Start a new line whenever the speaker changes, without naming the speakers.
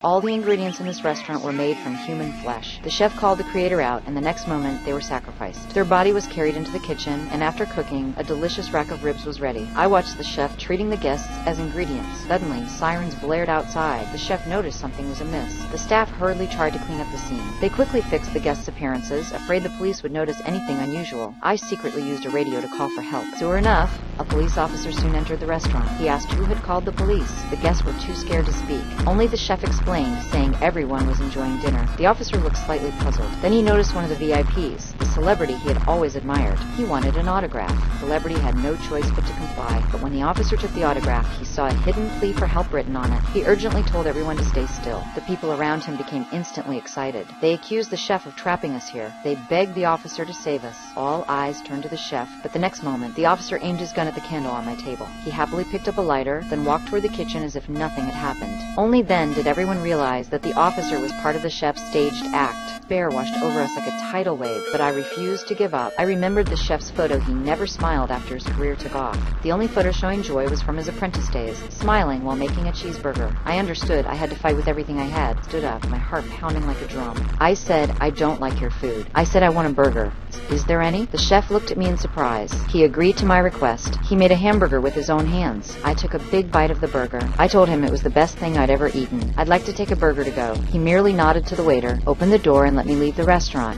All the ingredients in this restaurant were made from human flesh. The chef called the creator out, and the next moment they were sacrificed. Their body was carried into the kitchen, and after cooking, a delicious rack of ribs was ready. I watched the chef treating the guests as ingredients. Suddenly, sirens blared outside. The chef noticed something was amiss. The staff hurriedly tried to clean up the scene. They quickly fixed the guests' appearances, afraid the police would notice anything unusual. I secretly used a radio to call for help. Sure enough, a police officer soon entered the restaurant. He asked who had called the police. The guests were too scared to speak. Only the chef explained, saying everyone was enjoying dinner. The officer looked slightly puzzled. Then he noticed one of the VIPs, the celebrity he had always admired. He wanted an autograph. The celebrity had no choice but to comply, but when the officer took the autograph, he saw a hidden plea for help written on it. He urgently told everyone to stay still. The people around him became instantly excited. They accused the chef of trapping us here. They begged the officer to save us. All eyes turned to the chef, but the next moment, the officer aimed his gun at the candle on my table. He happily picked up a lighter, then walked toward the kitchen as if nothing had happened. Only then did everyone realize that the officer was part of the chef's staged act. Despair washed over us like a tidal wave, but I refused to give up. I remembered the chef's photo. He never smiled after his career took off. The only photo showing joy was from his apprentice days, smiling while making a cheeseburger. I understood I had to fight with everything I had. Stood up, my heart pounding like a drum. I said, I don't like your food. I said I want a burger. Is there any? The chef looked at me in surprise. He agreed to my request. He made a hamburger with his own hands. I took a big bite of the burger. I told him it was the best thing I'd ever eaten. I'd like to take a burger to go. He merely nodded to the waiter, opened the door, and let me leave the restaurant.